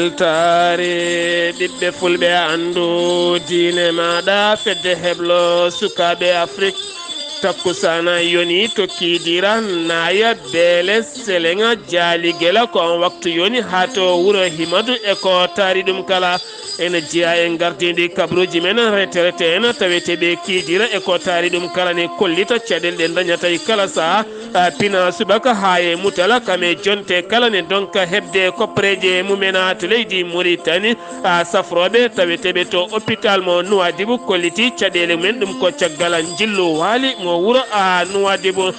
weltaare ɓiɓɓe fulɓe andu diine maɗa fedde heblo sukaɓe afrique takkusana yoni tokkidira naya beele selenga jaaligela ko on waktu yoni ha to wuuro himadou e ko taari ɗum kala ene jeeya en gardidi kabaruuji men retraite en taweteɓe kiidira e ko taari ɗum kala ne kollita caɗele ɗe dañata e kala saaha pina subaka ha e mutala kame jonte kala ne donc hebde koppareje mumena to leydi Mauritanie safroɓe taweteɓe to hôpital mo Nouadhibou kolliti caɗele mumen ɗum ko caggal jillu waali mo wuuro Nouadhibou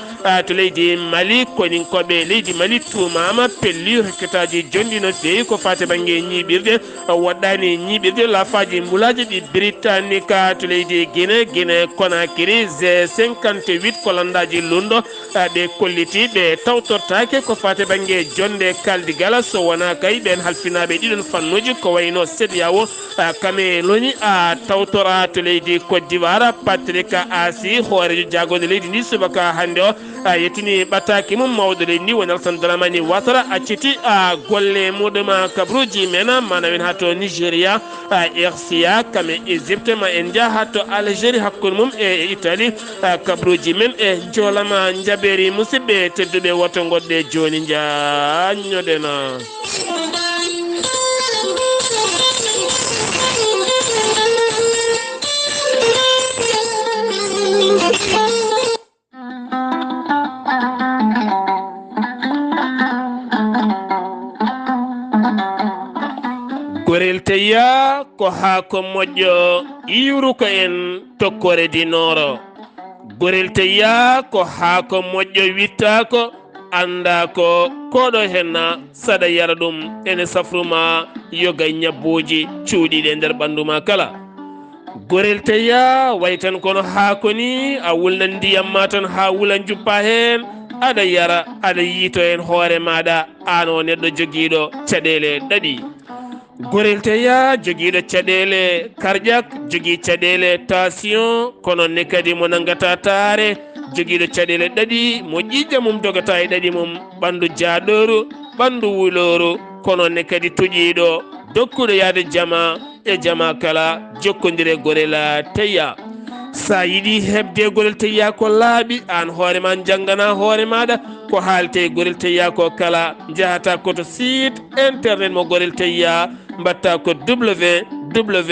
to leydi Mali koninkoɓe leydi Mali tumama pelli hokkitaji jondi no fewi ko fate banggue ñiɓirɗe waɗɗani ñiɓirde lafaji mbulaji ɗi britannique to leydi Guinée Conakry G58 ko landaji lundo ɓe kolliti ɓe tawtortake ko fate banggue jonde kaldigala so wona kay ɓen halfinaɓe ɗiɗon fannuji ko wayno CEDEAO kame loni tawtora to leydi Côte d'Ivoire Patrick Asi hoorejo jagode leydi ndi subaka hannde o yettini ɓataki mum mawɗo leydi ndi woni Alassane Dramane Ouattara acciti golle muɗum kabaruuji men manawen ha to Nigéria RCA kame Égypte ma en jaa ha to Algérie hakkude mum e Italie kabaruuji men e joolama jaɓeri musidɓe tedduɓe woto goɗɗe joni jañoɗena gorel teya ko haako moƴƴo iwruko en tokkore dinoro gorel teya ko haako moƴƴo wittako anda ko koɗo henna saɗa yara ɗum ene safruma yoga ñabbuji cuuɗiɗe nder ɓanduma kala gorel teya way tan kono haako ni a wulnan ndiyam ma tan ha wulan juppa hen aɗa yara aɗa yiito hen hoore maɗa an o neɗɗo joguiɗo caɗele ɗaɗi gorel teya joguiɗo caɗele cardiaque jogui caɗele tension kono ne kadi mo nangata taare joguiɗo caɗele ɗaɗi mo ƴiƴƴa mum dogata e ɗaɗi mum ɓandu jaaɗoru ɓandu wuloru kono ne kadi tuƴiɗo dokkuɗo yaade jama e jama kala jokkodire gorel teya sa yiiɗi hebde gorel teya ko laaɓi an hoore ma janggana hoore maɗa ko haalte gorel teya ko kala jahata koto site internet mo gorel teya mbatta ko www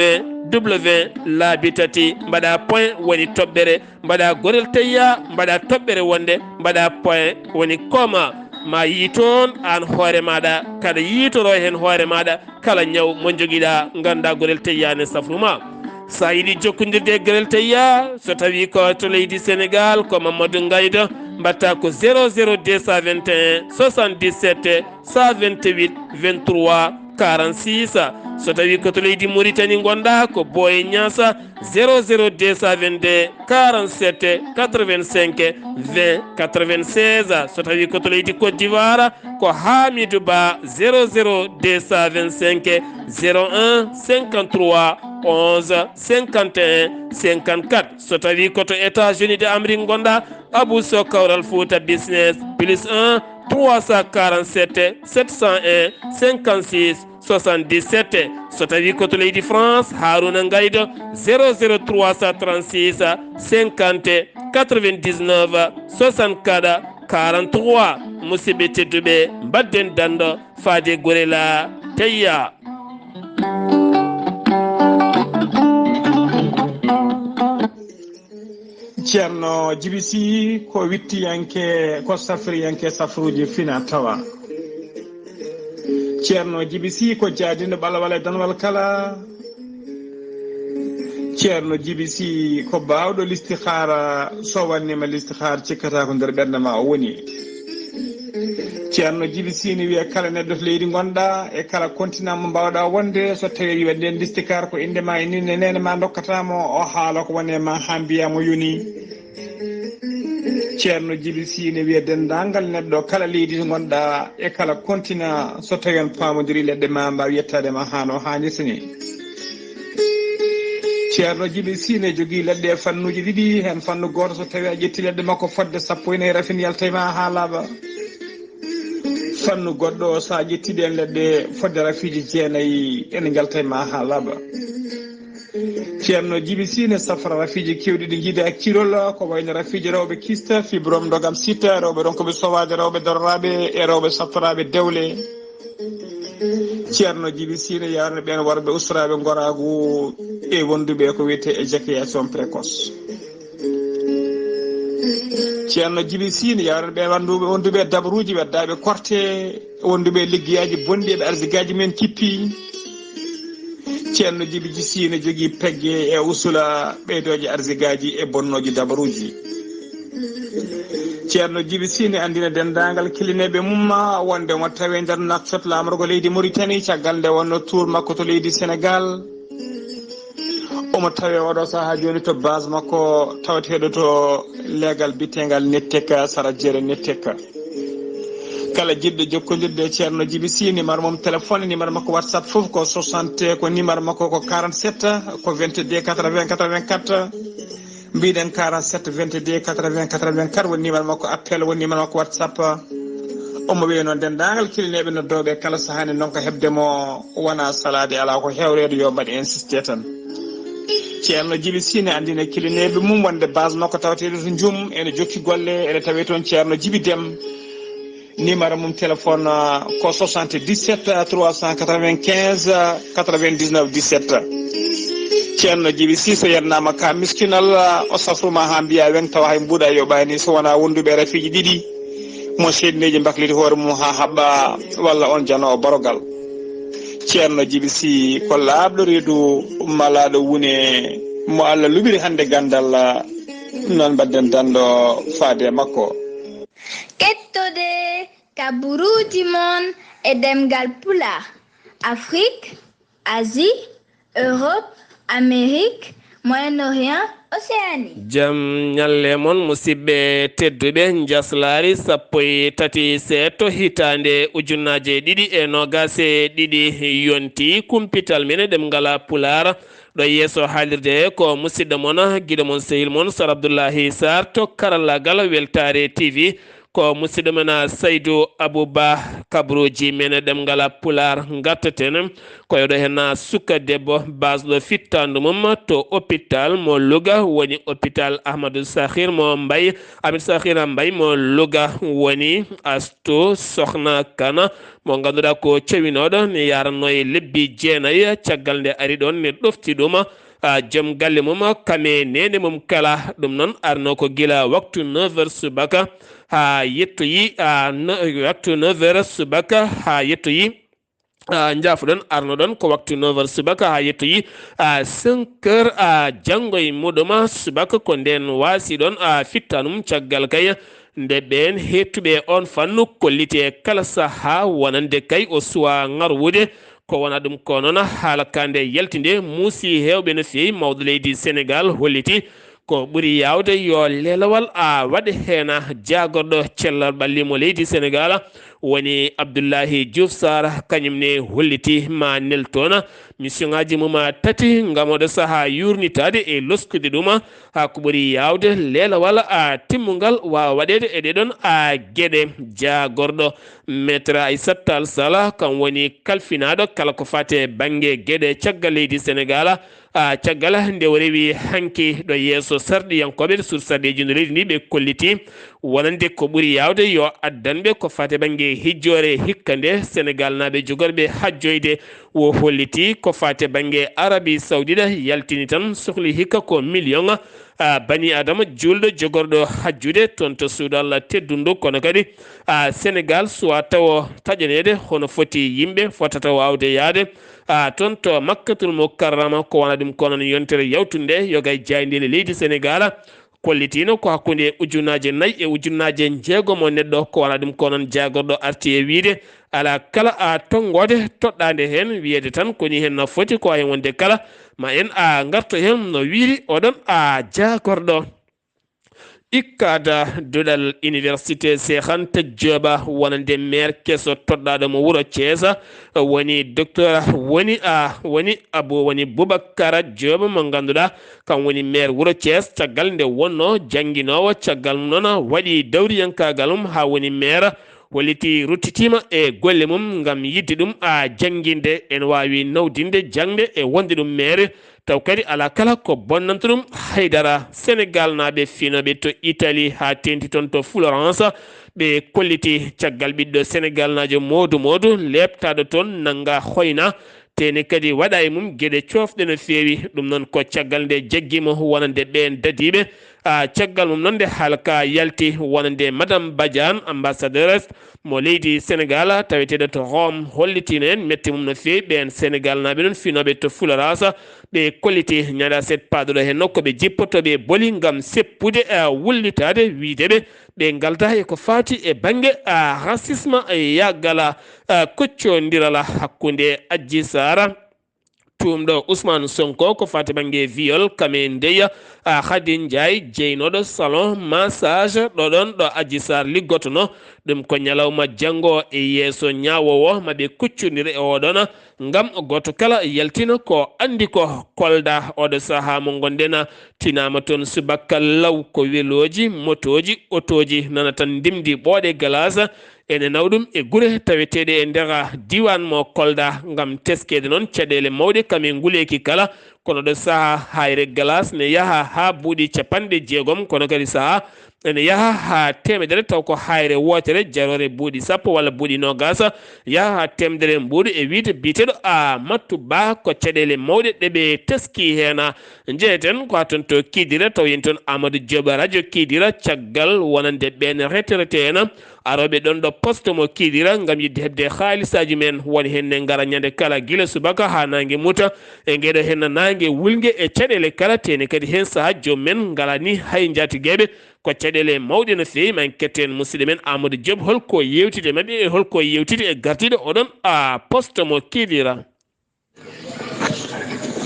laabi tati mbaɗa point woni toɓɓere mbaɗa gorel teya mbaɗa toɓɓere wonde mbaɗa point woni koma ma yi toon an hoore maɗa kada yitoro hen hoore maɗa kala ñaw mo joguiɗa ganda gorel teya ne safruma sa yiiɗi jokkodirde gorel teya so tawi ko to leydi Sénégal ko Mamadou Gaydo mbatta ko 00221 77 128 23 46 so tawi ko to leydi Mauritanie gonɗa ko Boye Niassa 00222 47 85 20 96 so tawi ko to leydi Côte d'Ivoire ko Hamidou Ba 00225 01 53 11 51 54 so tawi koto États-Unis d'Amérique gonɗa Abou Sow Kawral Fouta business plus 1 347 701 56 77 so tawi koto leydi France Harouna Gaydo 00336 50 99 64 43 musidɓe tedduɓe mbadden dando faade gorel teya ceerno Djibisi ko wittiyanke ko safriyanke safruji fina tawa ceerno Djibisi ko jaadino ɓalawal e danwal kala ceerno Djibisi ko bawɗo listihara so wannima listihara cikkata ko nder ɓerde ma o woni ceerno Djibisi ne wiya kala neɗɗo to leydi gonɗa e kala continent mo mbawɗa wonde so tawi wiwa nden listikar ko indema e nine nene ma dokkatamo o haala ko wone ma ha mbiyamo yoni ceerno Djibisi ne wiya dendagal neɗɗo kala leydi to gonɗa e kala continent so tawi en pamodiri leɗɗe ma mbaw yettadema hano hannirta ni ceerno Djibisi ne jogui leɗɗe e fannuji ɗiɗi hen fannu goto so tawi a ƴetti leɗɗe makko fodde 14 rafin yaltayma ha laaɓa fannu goɗɗo sa ƴettiɗi en leɗɗe fodde rafiji jeenayyi ene jalta e ma ha laaɓa. ceerno Djiby Sy safra rafiji kewɗi ɗi jiida hakkilol ko wayno rafiji rewɓe kista fibrom dogam sitta rewɓe ronkoɓe sowade rewɓe dororaɓe e rewɓe saftoraɓe dewle. ceerno Djiby Sy yarno ɓen worɓe usraɓe goragu e wonduɓe ko wiyete éjaculation précoce. ceerno Djiby Sy yarno ɓen wonduɓe dabaruuji weddaɓe korte wonduɓe liggiyaji bonɗi eɓe arsigaji men kippi. ceerno Djiby Sy ne jogui pegge e usula ɓeydoje arsigaji e bonnoji dabaruuji. ceerno Djiby Sy ne andina dendagal kilineɓe mumma wonde mo tawi nder naksot lamorgo leydi Mauritanie caggal nde wonno tour makko to leydi Sénégal. omo tawi oɗo saaha joni to base makko tawateɗo to leegal bitegal netteka sara jeere netteka. kala jiɗɗo jokkodirde ceerno Djiby Sy numéro mum téléphone numéro makko WhatsApp foof ko 60 ko numéro makko ko 47 ko 22 80 84 mbiɗen 47 22 80 84 woni numéro makko appel woni numéro makko WhatsApp. omo wiye noon dendagal kilineɓe noddoɓe kala sahani noon ko hebdemo wona salade ala ko hewrede yo mbaɗi insisté tan. ceerno Djiby Sy ne andina kilineɓe mum wonde base makko tawateɗo to Djoum ene jokki golle ene tawi toon ceerno Djiby Déme numéro mum téléphone ko 77 395 99 17. ceerno Djiby Sy so yennama ka miskinal o safruma ha mbiya wen tawa hay mbuuɗa yoɓani so wona wonduɓe rafiji ɗiɗi mo seeɗineji bakliti hoore mum ha haɓɓa walla on janowo borogal. ceerno Djiby Sy ko laaɓɗo reedu malaɗo wune mo Allah luɓiri hannde Ganndal noon mbadden danɗo faade makko. kettode kabaruuji mon e ɗemngal pulaar Afrique, Asie, Europe, Amérique, Moyen-Orient, Océanie. jam ñalle mon musidɓe tedduɓe njeslaare sappo e tati seeɗto hitande ujunnaje ɗiɗi e nogase ɗiɗi yonti kumpital men ɗemngal pulaar ɗo yeeso haalirde ko musidɗo mon guiɗo mon sehil mon Sar Abdullaahi Saar to karallagal Weltaare TV ko musidɗo men Saydou Abouba kabaruuji men ɗemngal pulaar gattaten koyoɗo hen suka debbo basɗo fittandu mum to hôpital mo Louga woni hôpital Ahmadou Sakhir mo Mbaye Ahmed Sakhir Mbaye mo Louga woni Astou Sokhna Kana mo ganduɗa ko cewinoɗo ne yaranno e lebbi jeenayyi caggal nde ari ɗon ne ɗofti ɗum joom galle mum kame nene mum kala ɗum noon arno ko gila waktu 9h subaka ha yettoyi waktu 9h subaka ha yettoyi jaafuɗon arno ɗon ko waktu 9h subaka ha yettoyi 5h janggo e muɗum subaka ko nden wasi ɗon fittanum caggal kay nde ɓen hettuɓe on fannu kollite kala saha wonande kay o suwa ngarwude ko wona ɗum ko noon haala kande yaltinde muusi hewɓe no fewi mawɗo leydi Sénégal holliti ko ɓuri yawde yo lelawal waɗa hen jagorɗo cellal ɓalli mo leydi Sénégal woni Abdullaahi Saar kañumne holliti ma neltoon mission ngaji mum tati ngam oɗo saaha yurnitade e loskude ɗum ha ko ɓuri yawde lelawal timmugal wawa waɗede e ɗeɗon gueɗe jagorɗo maître Aissata Tall Sall kam woni kalfinaɗo kala ko fate banggue gueɗe caggal leydi Sénégal caggal nde o rewi hanki ɗo yeeso sarɗiyankoɓe sur sarɗeji no leydi ndi ɓe kolliti wonande ko ɓuri yawde yo addanɓe ko fate banggue hijjore hikka nde Sénégal naɓe jogorɓe hajjoyde wo holliti ko fate banggue Arabie Saoudite yaltini tan sohli hikka ko million bani adama julɗo jogorɗo hajjude toon to suudal teddundu kono kadi Sénégal suwa taw taƴanede hono foti yimɓe fotata wawde yaade toon to Makkatul Mukarrama ko wona ɗum konon yontere yawtunde yogay jayndele leydi Sénégal kollitino ko hakkunde ujunnaje 4 e ujunnaje 6 mo neɗɗo ko wona ɗum konon jagorɗo arti e wiide ala kala tonggode toɗɗade hen wiyede tan koni hen foti ko hen wonde kala ma en garto hen no wiiri oɗon jagorɗo ikkada duɗal université Cheikh Anta Diop wonande maire kesso toɗɗaɗo mo wuuro Thiès woni docteur woni woni Boubacara Diop mo ganduɗa kam woni maire wuuro Thiès caggal nde wonno jangguinowo caggal noon waɗi dawriyankagal ha woni maire holliti ruttitima e golle mum ngam yidde ɗum jangguinde en wawi nawdinde jangde e wonde ɗum maire taw kadi ala kala ko bonnanta ɗum haydara. Sénégal naɓe finoɓe to Italie ha tenti toon to Florence ɓe kolliti caggal ɓiɗɗo Sénégal najo Modou lebtaɗo toon nanga hoyna tene kadi waɗa e mum gueɗe cofɗe no fewi. ɗum noon ko caggal nde jaggimo wonande ɓen dadiɓe caggal mum noon nde haalaka yalti wonande madame Badiane ambassadeur mo leydi Sénégal taweteɗo to Rome hollitino en metti mum no fewi ɓen Sénégal naɓe noon finoɓe to Florence ɓe kolliti ñaɗa set paɗoɗo hen nokko ɓe jippotoɓe booli gam seppude wullitade wideɓe ɓe galda e ko fati e banggue racisme yaggala koccodirala hakkude Adji Saar tumɗo Ousmane Sonko ko fati banggue viol kame ndeya Khady Ndiaye jeynoɗo salon massage ɗoɗon ɗo Adji Saar liggotono ɗum ko ñalawma janggo e yeeso ñawowo maɓe kuccodira e oɗon ngam goto kala yaltina ko andi ko kolda oɗo saaha mo gondena tinama toon subaka law ko weloji motoji otoji nana tan ndimdi ɓooɗe glace ene nawɗum e guure taweteɗe e nder diwan mo Kolda ngam teskede noon caɗele mawɗe kame nguleki kala kono ɗo saaha hayre glace ne yaaha ha buuɗi 60 kono kadi saaha ene yaaha ha temedere taw ko hayre wotere jarore buuɗi 10 walla buuɗi 20 yaaha ha temedere mbuuɗi e wiide biteɗo Mattu Ba ko caɗele mawɗe ɗeɓe teski hen jeeten ko ton to Kidira taw yen toon Amadou Diop radio Kidira caggal wonande ɓen retraité en aroɓe ɗon ɗo poste mo Kidira ngam yidde hebde haalisaji men woni henne gara ñande kala guila subaka ha nangue muta e gueɗo hen nangue wulgue e caɗele kala tene kadi hen saaha jomumen galani hay jatigueɓe ko caɗele mawɗe no fewi ma en ketten musidɗo men Amadou Diop holko yewtide mabɓe e holko yewtide e gardiɗo oɗon poste mo Kidira.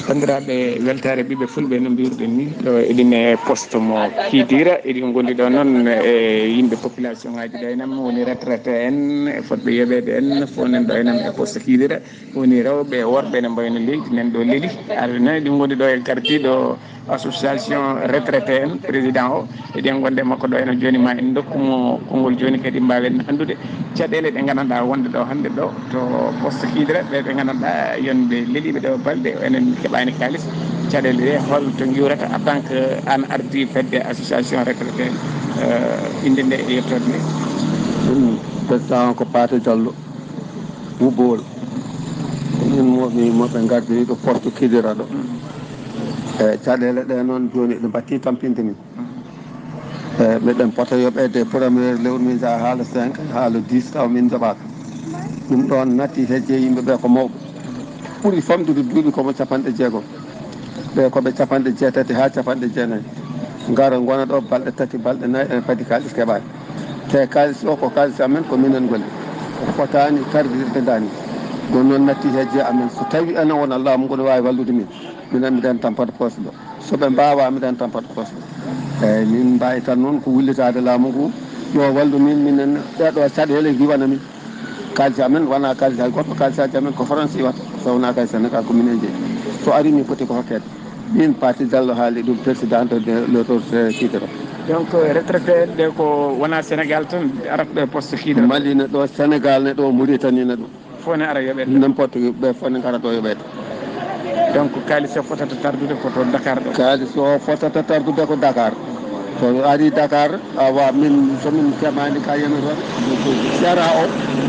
bandiraɓe weltare ɓiɓɓe fulɓe no mbiruɗen ni ɗo eɗin e poste mo Kidira eɗin gondi ɗo noon e yimɓe population ngaji ɗo enam woni retraité en e fotɓe yoɓede en fof nen ɗo enam e poste Kidira woni rewɓe worɓe ne mbayno leydi nen ɗo leeli arno eɗin gondi ɗo e gardiɗo association retraité en président o eɗen gonde makko ɗo eno joni ma en dokkumo konngol joni kadi mbawen andude caɗele ɗe gandanɗa wonde ɗo hande ɗo to poste Kidira ɓe gandanɗa yonɓe leeliɓe ɗo balɗe enen keɓani kalis caɗele ɗe holto jurata en tant que an ardi fedde association retraité inde nde e yettode nde ɗum président ko Paate Diallo Wubbowol min moɓe gardi ɗo poste Kidira ɗo e caɗele ɗe noon joni ɗe batti tampinde min e meɗen pota yoɓede premiére lewru min jaa haala 5 haala 10 taw min jaɓaka ɗum ɗon natti hejje yimɓeɓe ko mawɓe ɓuuri famɗude duuɓi komo 60 ɓe koɓe 80 ha 90 gara gona ɗo balɗe 3 balɗe 4 en padi kalis keɓani te kalis o ko kalis amen ko minen golli o fotani tardirde dani ɗum noon natti hejje amen so tawi enen wona laamu ngu ne wawi wallude min minen miɗen tampata poste ɗo soɓe mbawa miɗen tampata poste ɗo eyyi min mbawi tan noon ko wullitade laamu ngu yo wallu min minen ɗeɗo caɗele giwana min kalisi amen wona kalisi hay goɗɗo kalisaji amen ko France iwata so wona kay Sénégal ko minen jeeyi so ari min foti ko hokkede min Paty Diallo haali ɗum président de l'autorité Kidira donc retraité ɗe ko wona Sénégal tan arata ɗo e poste Kidira Mali ne ɗo Sénégal ne ɗo Mauritanie ne ɗo fof ne ara yoɓede n'importe ɓe fof ne gara ɗo yoɓede donc kalis o fotata tardude koto Dakar ɗo kalis o fotata tardude ko Dakar so ari Dakar awa min somin keɓani ka yemi toon sara o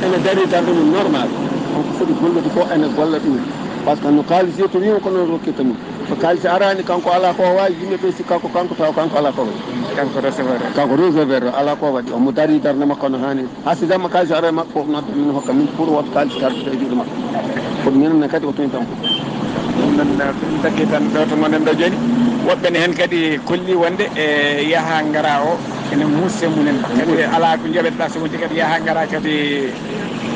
ene dari darde mum normal on ko foti gollude ko ene golla ɗum par ce que no kalis yettorima ko noon rokkita mum so kalis arani kanko ala ko wawi yimɓeɓe sikka ko kanko taw kanko ala ko waɗi kanko receveur kanko receveur ala ko waɗi omo dari darde makko no hani hasidama kalis ara makko foof nodda min hokka min pour woto kalis tardude e juuɗe makko pour minenne kadi o toñi tan ɗum noon ɗum tagui tan ɗo to gonɗen ɗo joni woɓɓe ne hen kadi kolli wonde e yaaha gara o ene musse munen kadi ala ko joɓeteɗa so wonti kadi yaaha gara kadi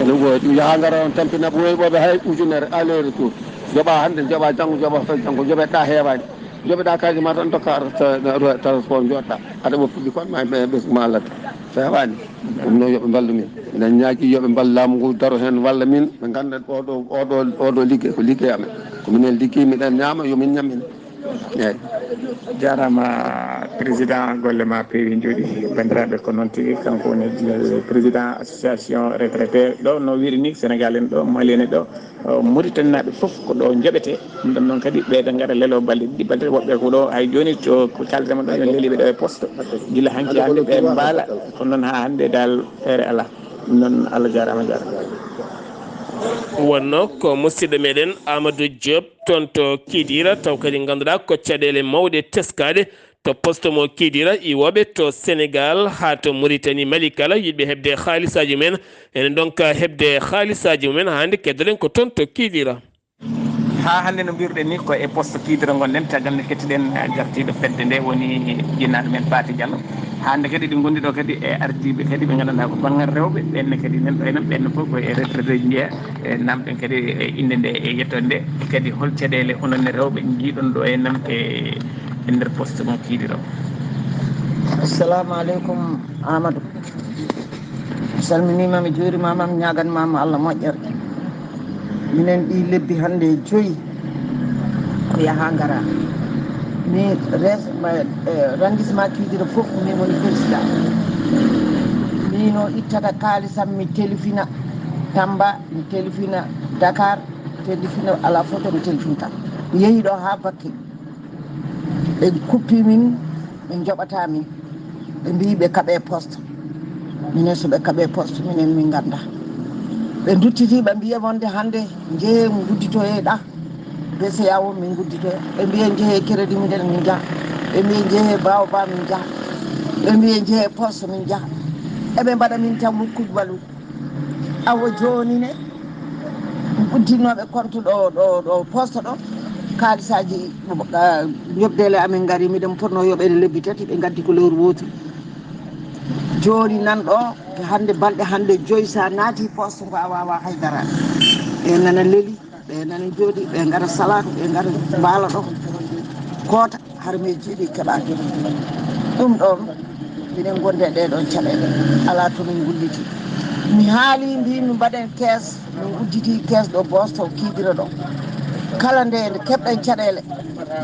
ene woodi yaaha gara on tampina ɓoyɓoɓe hay ujunere aller retour joɓa hande joɓa janggo joɓa fe janggo joɓeɗa heewani joɓeɗa kaji ma tan dokka transport joɗɗa aɗa ɓoppiɗi kon ma ɓesguma Allah so heewani ɗum noon yooɓe mballu min minen ñaagui yooɓe mballu laamu ngu daro hen walla min ɓe ganda oɗo ligguey ko ligguey amen ko minen ligguey miɗen ñaama yomin ñammin eyyi jarama président golle ma peewi jooɗi bandiraɓe ko noon tigui kanko woni président association retraité ɗo no wiiri ni Sénégal en ɗo Mali en ɗo Mauritanie naɓe foof ko ɗo jooɓete ɗum ɗon noon kadi ɓeyda gara leelo balɗe ɗiɗi balɗe woɓɓe ko ɗo hay joni to kaldema ɗo yon leeliɓe ɗo e poste guila hanki hannde ɓe mbaala kono noon ha hannde dal feere ala ɗum noon Allah jarama jarama wonno ko musidɗo meɗen Amadou Diop toon to Kidira taw kadi ganduɗa ko caɗele mawɗe teskade to poste mo Kidira iwoɓe to Sénégal ha to Mauritanie Mali kala yiɗɓe hebde haalisaji mumen ene donc hebde haalisaji mumen hande keddoɗen ko toon to Kidira ha hannde no mbiruɗen ni ko e poste Kidira gonɗen caggal nde kettiɗen gartiɗo fedde nde woni jinnaɗo men Faati Diallo hande kadi ɗi gondi ɗo kadi e ardiɓe kadi ɓe ganduɗa ko banggal rewɓe ɓenne kadi nan ɗo henam ɓenne foof koye retraité ji jeeya e namɗen kadi e inde nde e yettode nde kadi hol caɗele ononne rewɓe jiiɗon ɗo henam e nder poste mo Kidira o. Assalamu aleykum Amadou mi salminima mi juurimama mi ñaganmama Allah moƴƴere minen ɗi lebbi hannde 5 ko yaha gara mi arrondissement Kidira fof min woni président mino ittata kaalisam mi telefina Tamba mi telefina Dakar mi telefina ala photo mi telefinta mi yeehi ɗo ha Bakke ɓe kuppi min ɓe joɓata min ɓe mbi ɓe kaɓe poste minen so ɓe kaɓe poste minen min ganda ɓe duttiti ɓe mbiya wonde hannde jeehe gudditoyeɗa BCA o min gudditoye ɓe mbiye jeehe crédit miɗen min jaha ɓe mbiye jeehe bawba min jaha ɓe mbiye jeehe poste min jaha eɓe mbaɗa min tan wukkude balu awo joni ne uddinoɓe compte ɗo poste ɗo kaalisaji yobdele amin gari miɗen ponno yoɓede lebbi 3 ɓe gaddi ko lewru wotu joni nan ɗo hande balɗe hande 5 sa naati poste ko a wawa haydara ɓe nana leeli ɓe nana jooɗi ɓe gara salatu ɓe gara mbaala ɗo koota har mi jiiɗi keɓaki ɗum ɗon minen gonde ɗeɗon caɗele ala to min gulliti mi haali mbimi mbaɗen caisse min udditi caisse ɗo Bosto Kidira ɗo kala nde keɓɗen caɗele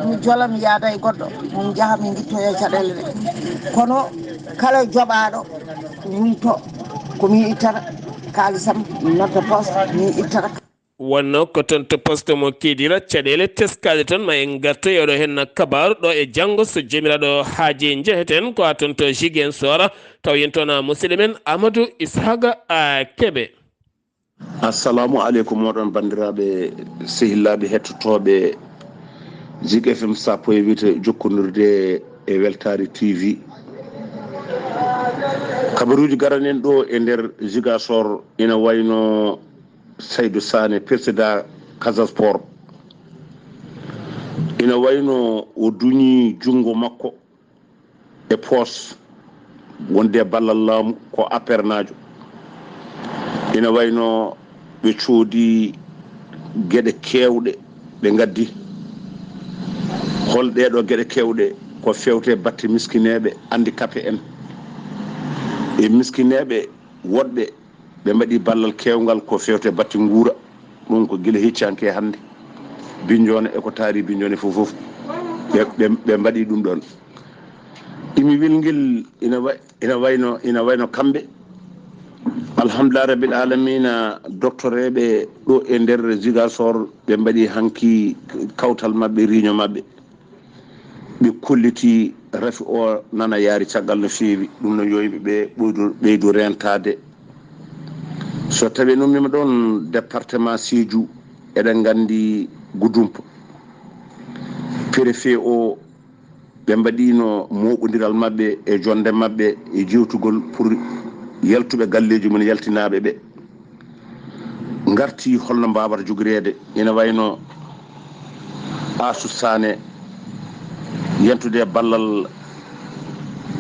mi jola mi yaada e goɗɗo min jaaha min guittoye caɗele ɗe kono kala joɓaɗo min to komin ittata kaalisam min nodda poste min ittata wonno ko toon to poste mo Kidira caɗele teskade toon ma en garta yewɗo hen kabaru ɗo e janggo so jomiraɗo haaji jeheten ko ha toon to Ziguinchor taw yen toon musidɗo men Amadou Ishaga Kebe. assalamu aleykum moɗon bandiraɓe sehillaɓe hettotoɓe Zig FM sappo e wiite jokkodirde e Weltaare TV kabaruuji garanen ɗo e nder Ziguinchor ina wayno Saydou Sané président Casa Sport ina wayno o duñi jungo makko e poos wonde ballal laamu ko apernajo ina wayno ɓe coodi gueɗe kewɗe ɓe gaddi holɗeɗo gueɗe kewɗe ko fewte batte miskineɓe handicapé en e miskineɓe woɗɓe ɓe mbaɗi ballal kewgal ko fewte batte guura ɗum ko guila heccanke hannde Bignona eko taari Bignona fof ɓe mbaɗi ɗum ɗon imi wilguel ina wayno kamɓe alhamdulillah rabbil alamina doctoreɓe ɗo e nder Ziguinchor ɓe mbaɗi hanki kawtal mabɓe réunion mabɓe ɓe kolliti rafi o nana yaari caggal no feewi ɗum no yoyɓeɓe ɓeydu rentade so tawi nummima ɗon département Sédhiou eɗen gandi Goudomp préfet o ɓe mbaɗino moɓodiral mabɓe e jonde mabɓe e jewtugol pour yaltuɓe galleji mum yaltinaɓe ɓe garti holno mbawata jogorede ina wayno Assou Sané yentude ballal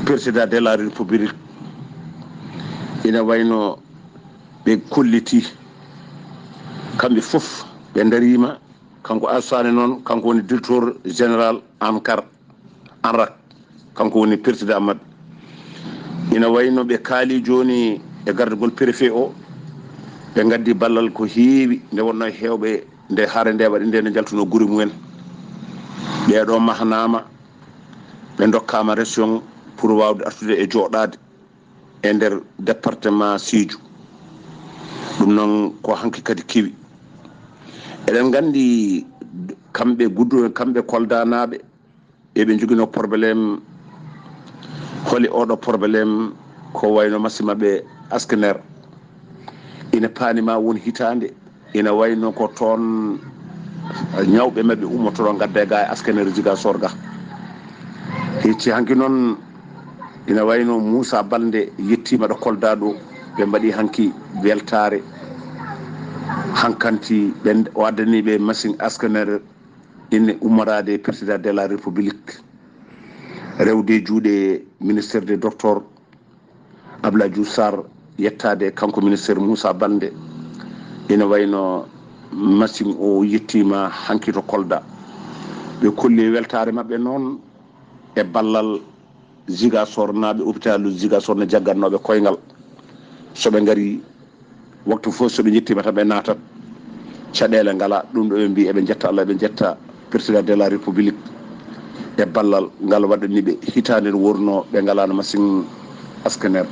président de la république ina wayno ɓe kolliti kamɓe fof ɓe darima kanko Assou Sané noon kanko woni directeur général ANCAR ANRAC kanko woni président mabɓe ina wayno ɓe kaali joni e gardugol préfet o ɓe gaddi ballal ko heewi nde wonno hewɓe nde haare nde waɗi nde ne jaltuno guure mumen ɓeɗo mahnama ɓe dokkama région pour wawde artude e jooɗade e nder département Sédhiou. ɗum noon ko hanki kadi kewi eɗen gandi kamɓe koldanaɓe eɓe joguino probléme holi oɗo probléme ko wayno masimaɓe askanaire ina paanima won hitande ina wayno ko toon ñawɓe mabɓe ummotoɗo gadda ga e askanaire Ziguinchor ga hecci hanki noon ina wayno Moussa Balde yettima ɗo Kolda ɗo ɓe mbaɗi hanki weltare hankanti ɓe waddaniɓe machine askanaire ine ummorade président de la république rewde juuɗe ministére des docteurs Abdullaahi Saar yettade kanko ministére Moussa Balde ina wayno machine o yettima hanki to Kolda ɓe kolli weltare mabɓe noon e ballal Ziguinchor naɓe hôpital Ziguinchor ne jaggatnoɓe koyngal soɓe gari waktu fof soɓe jettima tan ɓe natat caɗele ngala ɗum ɗo ɓe mbi eɓe jetta Allah eɓe jetta président de la république e ballal ngal waɗaniɓe hitande no wurno ɓe ngalano machine askanaire.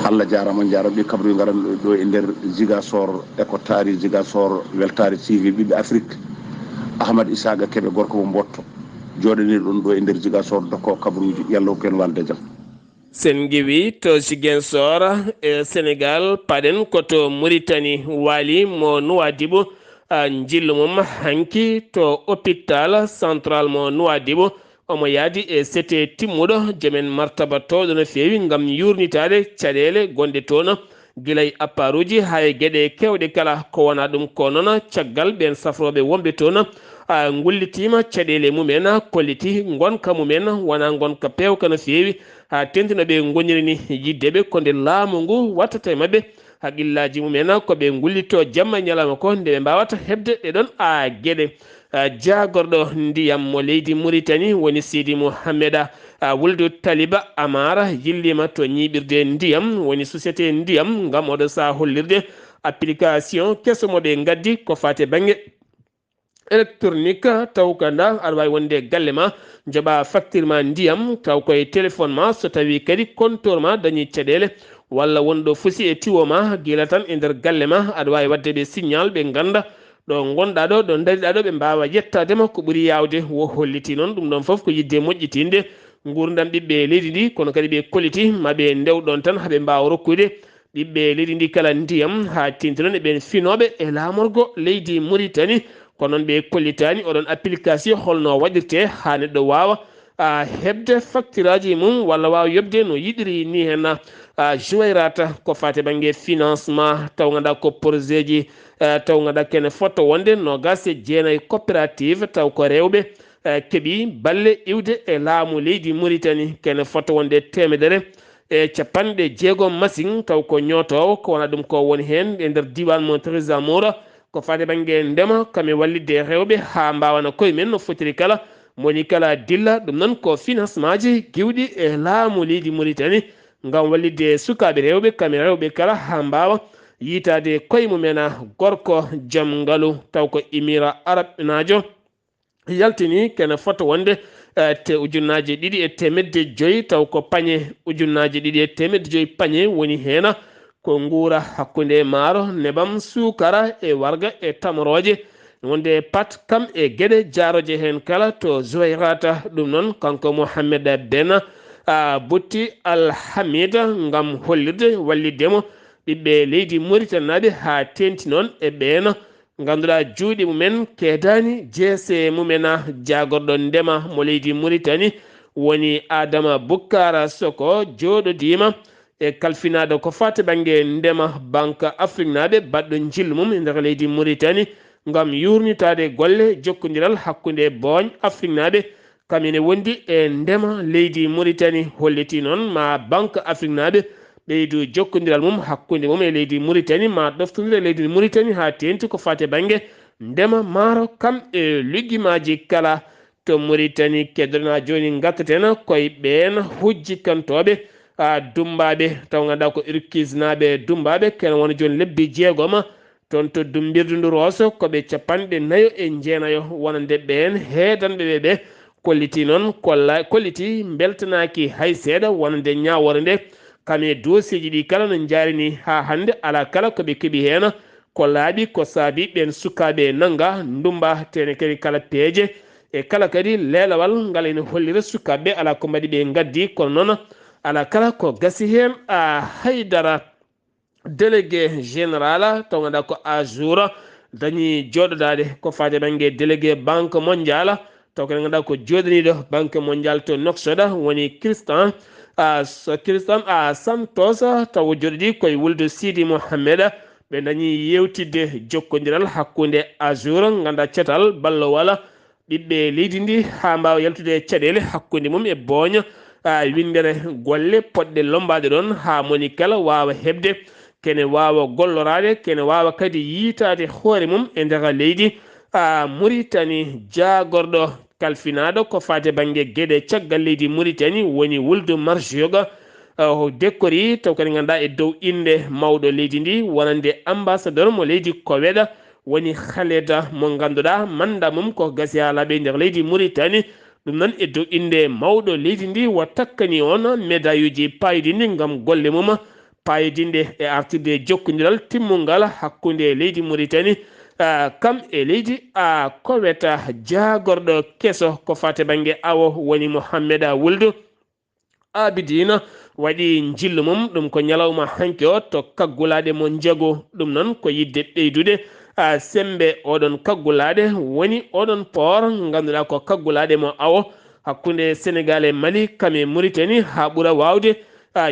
Allah jarama jarama ɓe kabru garan ɗo e nder Ziguinchor e ko taari Ziguinchor Weltaare TV ɓiɓɓe Afrique Ahmad Isaga Keɓe gorko mo mbotto joɗani ɗum ɗo e nder Ziguinchor dokko kabaruuji yallo ken walde jaam. sen giwi to Ziguinchor e Sénégal paɗen koto Mauritanie waali mo Nouadhibou jillu mum hanki to hôpital central mo Nouadhibou omo yaadi e sete timmuɗo jomen martaba towɗo no feewi gam yurnitade caɗele gonɗe toon guilay apparuji ha e gueɗe kewɗe kala ko wona ɗum ko noon caggal ɓen safroɓe wonɓe toon gullitima caɗele mumen kolliti gonka mumen wona gonka pewka no feewi ha tentino ɓe goniri ni yiddeɓe ko nde laamu ngu wattata e mabɓe haqqillaji mumen koɓe gullito jamma ñalawma ko nde ɓe mbawata hebde ɗeɗon gueɗe jagorɗo ndiyam mo leydi Mauritanie woni Sidi Mouhammeda Wuldu Taliba Amara yillima to ñiɓirde ndiyam woni société ndiyam gam oɗo sa hollirde application kesomoɓe gaddi ko fate banggue électronique taw kanda aɗa wawi wonde galle ma jooɓa facture ma ndiyam taw koye téléphone ma so tawi kadi compteur ma dañi caɗele walla wonɗo fusi e tiwo ma guila tan e nder galle ma aɗa wawi wadde ɓe signal ɓe ganda ɗo gonɗa ɗo ɗo daariɗa ɗo ɓe mbawa yettadema ko ɓuuri yawde wo holliti noon ɗum ɗon foof ko yidde moƴƴitinde gurdam ɓiɓɓe leydi ndi kono kadi ɓe koliti maɓe ndewɗon tan haaɓe mbawa rokkude ɓiɓɓe leydi ndi kala ndiyam ha tinti noon eɓen finoɓe e lamorgo leydi Mauritanie kono noon ɓe kollitani oɗon application holno waɗirte ha neɗɗo wawa hebde facture aji mum walla wawa yobde no yiɗiri ni hen joyrata ko fate banggue financement taw ganduɗa ko projet ji taw ganduɗa kene fotto wonde no gase jeenayi coopérative taw ko rewɓe keeɓi balle iwde e laamu leydi Mauritanie kene fotto wonde temedere e capanɗe jeegom machine taw ko ñootowo ko wona ɗum ko woni hen e nder diwan mo Trésor Moura ko fate banggue ndema kami wallidde rewɓe ha mbawana koye men no fotiri kala moni kala dilla ɗum noon ko financement ji giwɗi e laamu leydi Mauritanie gam wallidde sukaɓe rewɓe kami rewɓe kala ha mbawa yitade koye mumen gorko jaam ngaalu taw ko imira arab najo yaltini kene foto wonde te ujunnaje ɗiɗi e temedde joyyi taw ko pañe ujunnaje ɗiɗi e temedde joyyi pañe woni hen ko guura hakkude maaro nebam sukara e warga e tamoroje wonde pat kam e gueɗe jaaroje hen kala to joyrata ɗum noon kanko Mouhamed Ben butti alhamida gam hollirde walliddemo ɓiɓɓe leydi Mauritanie naɓe ha tenti noon e ɓeena ganduɗa juuɗe mumen keedani jeese mumen jagorɗo ndema mo leydi Mauritanie woni Adama Boukara Soko joɗodima e kalfinade ko fate banggue ndema banque Afrique naɓe baɗɗo jillu mum e nder leydi Mauritanie gam yurnitade golle jokkodiral hakkude boñ Afrique naɓe kamine wondi e ndema leydi Mauritanie holliti noon ma banque Afrique naɓe ɓeydu jokkodiral mum hakkude mum e leydi Mauritanie ma ɗoftodira leydi Mauritanie ha tenti ko fate banggue ndema maaro kam e ligguimaji kala to Mauritanie keddoɗona joni gattaten koye ɓen hujjikantoɓe dumbaɓe taw ganduɗa ko irkisnaɓe dumbaɓe ken wona joni lebbi jeegom toon to dumbirdu ndu Rosso koɓe capanɗe nayo e jeenayo wonande ɓen heedanɓe ɓe kolliti noon kolliti beltanaki hay seeɗa wonde ñawore nde kame dosieji ɗi kala no jarini ha hannde ala kala koɓe keeɓi hen ko laaɓi ko saabi ɓen sukaɓe nanga ndumba tene kadi kala peeje e kala kadi leelawal ngal ene hollira sukaɓe ala ko mbaɗi ɓe gaddi kono noon ala kala ko gasi hen haydara délégué général taw ganduɗa ko à jour dañi joɗodade ko fate banggue délégué banque mondiale taw kadi ganduɗa ko joɗaniɗo banque mondiale to noxoda woni Christian Santos taw joɗiɗi koye wulde Sidi Mohamed ɓe dañi yewtidde jokkodiral hakkude à jour ganduɗa cetal ballo wala ɓiɓɓe leydi ndi ha mbawa yaltude caɗele hakkude mum e boña windere golle poɗɗe lombade ɗon ha moni kala wawa hebde kene wawa gollorade kene wawa kadi yitade hoore mum e nder leydi Mauritanie jagorɗo kalfinaɗo ko fate banggue gueɗe caggal leydi Mauritanie woni wulde Marjoga décori taw kadi ganduɗa e dow inde mawɗo leydi ndi wonande ambassadeur mo leydi Koweɗa woni Khaleda mo ganduɗa manda mum ko gasi ha laaɓe nder leydi Mauritanie ɗum noon e dow inde mawɗo leydi ndi wa takkani on médaille uji payidinde gam golle mum payidinde e artirde jokkodiral timmungal hakkude leydi Mauritanie kam e leydi Koweta jagorɗo keso ko fate banggue awo woni Mohamed Wuldu Abidina waɗi jillu mum ɗum ko ñalawma hanki o to kaggulade mo jago ɗum noon ko yidde ɓeydude sembe oɗon kaggulade woni oɗon port ganduɗa ko kaggulade mo awo hakkude Sénégal e Mali kame Mauritanie ha ɓuura wawde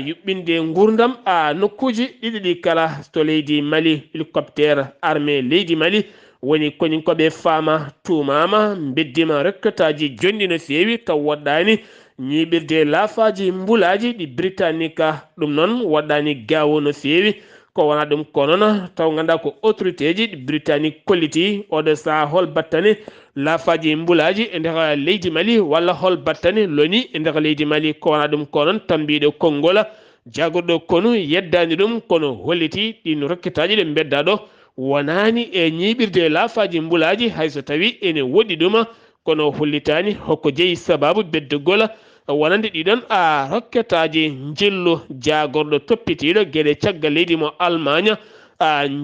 yuɓɓinde gurdam nokkuji ɗiɗi ɗi kala to leydi Mali hélicoptère armée leydi Mali woni koñinkoɓe faama tumama beddima rekkataji jonɗi no fewi taw waɗɗani ñiɓirde laafaji mbulaji ɗi britannique ɗum noon waɗɗani gawo no fewi ko wona ɗum ko noon taw ganduɗa ko autorité ji ɗi britannique kolliti oɗo saha hol battane laafaji mbulaji e nder leydi Mali walla hol battane loni e nder leydi Mali ko wona ɗum ko noon tambiɗo konngol jagorɗo konu yeddani ɗum kono holliti ɗin rokketaji ɗe bedda ɗo wonani e ñiɓirde laafaji mbulaji hayso tawi ene woɗɗi ɗum kono hollitani hokko jeeyi sababu beddugol wonande ɗiɗon rokketaji jillu jagorɗo toppitiɗo gueɗe caggal leydi mo Allemagne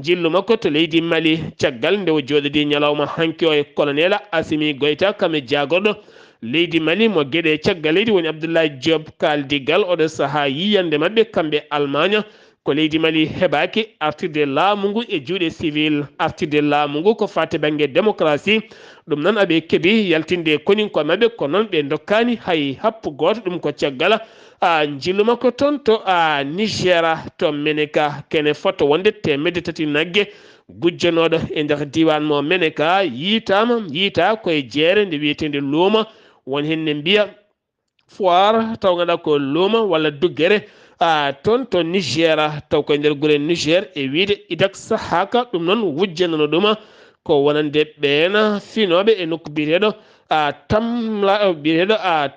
jillu makko to leydi Mali caggal nde o joɗodi ñalawma hanki o e colonel Assimi Goïta kame jagorɗo leydi Mali mo gueɗe caggal leydi woni Abdullahi Diop kaldigal oɗo saaha yiyande mabɓe kamɓe Allemagne ko leydi Mali heɓaki artirde laamu ngu e juuɗe civil artirde laamu ngu ko fate banggue démocratie ɗum noon aɓe keeɓi yaltinde koninko mabɓe ko noon ɓe dokkani hay happu goto ɗum ko caggal jillu makko toon to Niger to Meneka kene foto wonde temedde tati naggue gujjanoɗo e nder diwan mo Meneka yiita koye jeere nde wiyetede luuma won hen ne mbiya foire taw ganduɗa ko luuma walla duggere toon to Niger taw koye nder guure Niger e wiide idak sahaka ɗum noon wujjanano ɗuma ko wonande ɓeena finoɓe e nokku biyeteɗo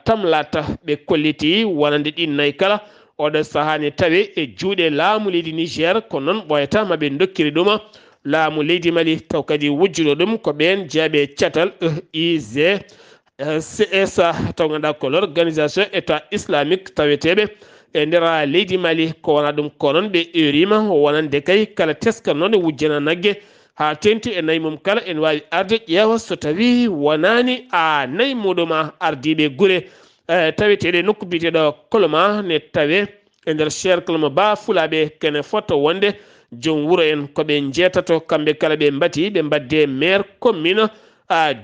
tamlata ɓe kolliti wonande ɗi nayyi kala oɗo sahani tawi e juuɗe laamu leydi Niger ko noon ɓoyata maɓe dokkiri ɗuma laamu leydi Mali taw kadi wujjuno ɗum ko ɓen jeeɓe catal IGCS taw ganduɗa ko l'organisation état islamique taweteɓe e nder leydi Mali ko wona ɗum ko noon ɓe erima wonande kay kala teskanoɗe wujjana naggue ha tenti e nayyi mum kala en wawi arde ƴeewa so tawi wonani nayyi muɗum ardiɓe guure taweteɗe nokku biteɗo Kolma ne tawe e nder cercle mo ba fulaɓe kene foto wonde joom wuuro en koɓe jeetato kamɓe kala ɓe mbati ɓe mbadde maire commune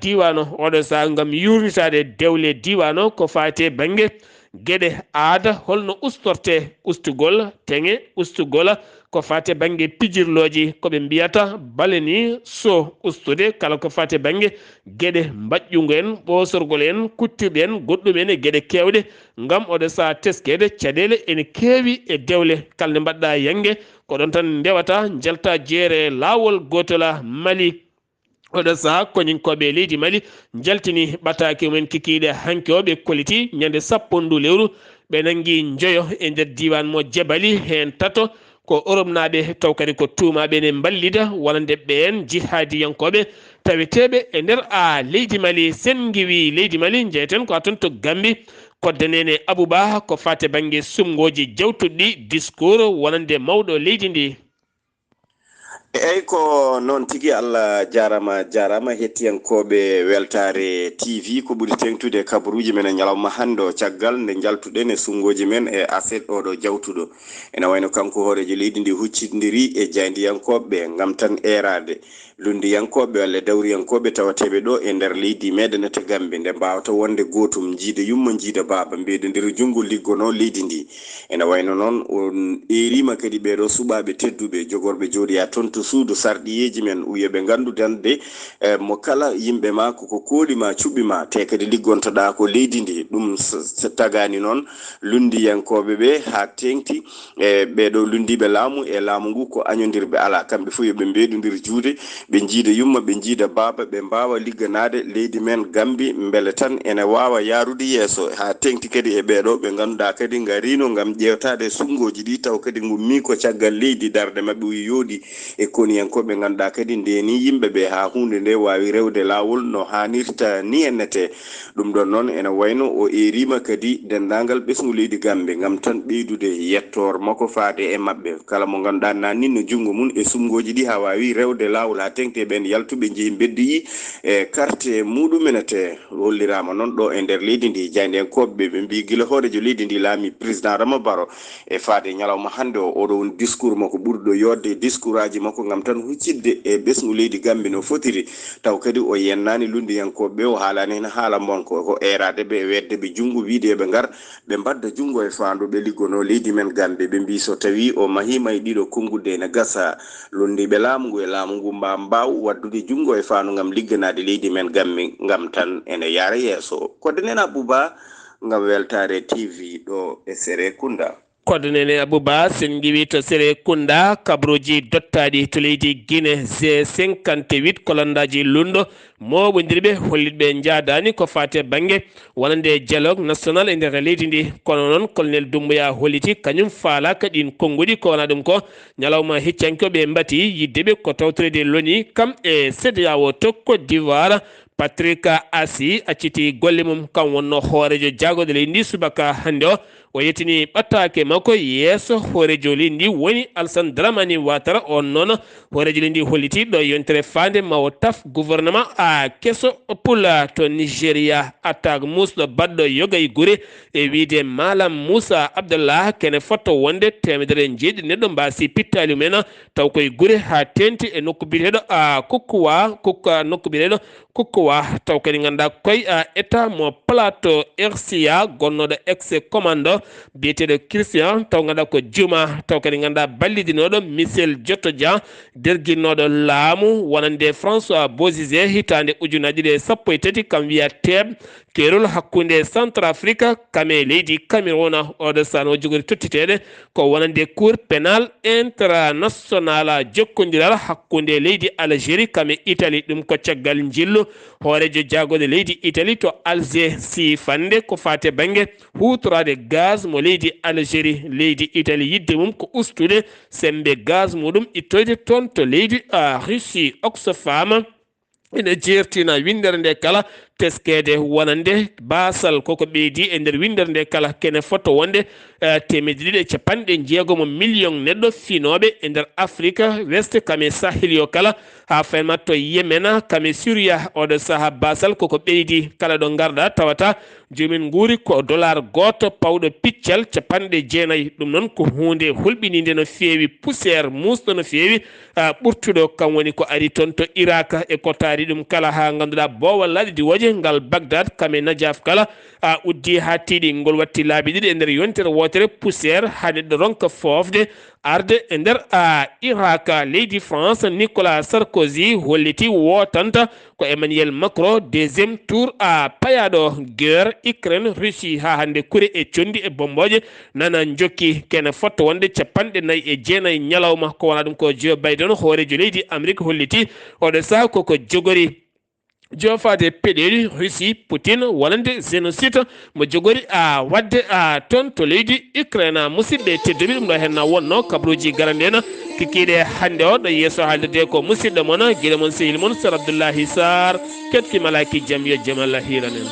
diwano oɗo saha gam yurnitade dewle diwano ko fate banggue gueɗe aada holno ustorte ustugol teŋe ustugol ko fate banggue pijirloji koɓe mbiyata baleni so ustude kala ko fate banggue gueɗe mbaƴƴugo en ɓosorgol en kuttirɗe en goɗɗum en e gueɗe kewɗe gam oɗo saha teskede caɗele ene keewi e dewle kala nde mbaɗɗa yangue ko ɗon tan ndewata jalta jeere lawol gotola Mali oɗo saha koñinkoɓe leydi Mali jaltini ɓatake mumen kikiɗe hanki o ɓe kolliti ñande 10 lewru ɓe nangui joyo e nder diwan mo Jabali hen tato ko Europe naɓe taw kadi ko tumaɓe ne ballida wonande ɓen jihadiyankoɓe tawi taweteɓe e nder leydi Mali sen giwi leydi Mali jeeten ko aton to Gambi koddanene Abouba ko fate banggue sumgoji jawtuɗɗi discours wonande mawɗo leydi ndi. eyyi ko noon tigui Allah jarama hettiyankoɓe Weltaare TV ko ɓuuri tengtude kabaruuji men e ñalawma hannde o caggal nde jaltuɗen e sungoji men e aset oɗo jawtuɗo ene wayno kanko hoorejo leydi ndi huccidiri e jayndiyankoɓe gam tan erade lundiyankoɓe walla dawriyankoɓe tawateɓe ɗo e nder leydi meɗen to Gambi nde mbawata wonde gotum jiida yumma jiida baba mbeɗodir junggo liggono leydi ndi ene wayno noon on erima kadi ɓeɗo suɓaɓe tedduɓe jogorɓe jooɗiya toon to suudu sarɗiyeji men uyoɓe gandudande mo kala yimɓe ma koko koolima cuɓɓima te kadi liggontoɗa ko leydi ndi ɗum tagani noon lundiyankoɓe ɓe ha tengti e ɓeɗo lundiɓe laamu e laamu ngu ko añodirɓe ala kamɓe fo yoɓe mbeɗodir juude ɓe jiida yumma ɓe jiida baba ɓe mbawa ligganade leydi men Gambi beele tan ene wawa yarude yeeso ha tengti kadi e ɓeɗo ɓe ganduɗa kadi garino gam ƴewtade sungoji ɗi taw kadi gummi ko caggal leydi darde mabɓe yooɗi e koniyankoɓe ganduɗa kadi ndeni yimɓeɓe ha hunde nde wawi rewde lawol no hannirta ni ennete ɗum ɗon noon ene wayno o erima kadi dendagal ɓesgu leydi Gambi gam tan ɓeydude yettor makko faade e mabɓe kala mo ganduɗa nanni no jungo mum e sungoji ɗi ha wawi rewde lawol ha tengte ɓen yaltuɓe jeehi beddoyi e carte muɗumenete hollirama noon ɗo e nder leydi ndi jayndenkoɓe ɓe mbi guila hoorejo leydi ndi laami président Rama Baro e faade ñalawma hannde o oɗo woni discours makko ɓurɗo yodde discours aji makko gam tan huccidde e ɓesgu leydi Gambi no fotiri taw kadi o yennani lundiyankoɓe o haalani hen haala monko ko erade ɓe wedde ɓe junggo wiide ɓe gar ɓe mbadda junggo e fandu ɓe liggono leydi men Gambi ɓe mbi so tawi o mahima e ɗiɗo konngudde ene gasa londiɓe laamu ngu e laamu ngu mbaw waddude junggo e fandu gam ligganade leydi men Gambi gam tan ene yaara yeeso kodde nen Abouba gam Weltaare TV ɗo e Séré Kunda. koddanene Abouba sen giwi to Séré Kunda kabaruuji dottaɗi to leydi Guinée G58 kolandaji lundo moɓodirɓe hollitɓe jadani ko fate banggue wonande dialogue national e nder leydi ndi kono noon colonel Doumbouya holliti kañum faala kaɗin konguɗi ko wona ɗum ko ñalawma heccankoɓe mbati yiddeɓe ko tawtorede loni kam e CEDEAO to Côte d'Ivoire Patrick Assi acciti golle mum kam wonno hoorejo jagode leydi ndi subaka hannde o yettini ɓattake makko yeeso hoorejo leydi ndi woni Alassane Dramane Ouattara on noon hoorejo leydi ndi holliti ɗo yontere fande ma o taf gouvernement a kesso pula to Nigéria attaque musɗo baɗɗo yogay guure e wiide Malam Moussa Abdallah kene fotto wonde temedere jeeɗiɗi neɗɗo mbasi pittali mumen taw koye guure ha tenti e nokku biteɗo kukka nokku biteɗo Kukkowa taw kadi ganduɗa koye état mo plateau RCA gonnoɗo ex commando biyeteɗo Christian taw ganduɗa ko Juma taw kadi ganduɗa ballidinoɗo Michel Diotodia derguinoɗo laamu wonande François Bozizé hitande ujunaji ɗe sappo e tati kam wiya teɓ kerol hakkunde Centrafrique kame leydi Cameroun oɗo sano jogori tottiteɗe ko wonande cour pénal international jokkodiral hakkunde leydi Algérie kame Italie ɗum ko caggal jillu hoorejo jagode leydi Italie to Alger sifande ko fate banggue hutorade gaz mo leydi Algérie leydi Italie yidde mum ko ustude sembe gaz muɗum ittoyde toon to leydi Russie Oxfam ene jertina windere nde kala teskede wonande basal koko ɓeydi e nder windere nde kala kene fotto wonde temedde ɗiɗi e capanɗe jeegomo million neɗɗo finoɓe e nder Afrique west kame Sahel yo kala ha faymat to Yemen kame Syria oɗo saaha basal koko ɓeydi kala ɗo garɗa tawata jomin guuri ko dollar goto pawɗo piccal capanɗe jeenayyi ɗum noon ko hunde hulɓinide no feewi poussiére musɗo no feewi ɓurtuɗo kam woni ko ari toon to Irak e ko taari ɗum kala ha ganduɗa bowal laaɗi woje ngal Bagdad kame Najaf kala uddi ha tiiɗi ngol watti laabi ɗiɗi e nder yontere wotere poussiére ha neɗɗo ronka fofde arde e nder Irak leydi France Nicolas Sarkozy holliti wotanta ko Emmanuel Macron deuxiéme tour payaɗo guerre Ukraine Russie ha hande kure e condi e bomboje nana jokki kene fotto wonde capanɗe nayyi e jeenayyi ñalawma ko wona ɗum ko Joe Biden hoorejo leydi Amérique holliti oɗo saaha koko jogori jofade peɗeli Russie Poutine wonande génocide mo jogori wadde toon to leydi Ukraine musidɓe tedduɓe ɗum ɗo hen wonno kabaruuji garandena kikiɗe hannde o ɗo yeeso haalirde ko musidɗo moon guiɗo moon sehil moon sar Abdullaahi Saar ketti malaki jaam yo jaam Allah hiranen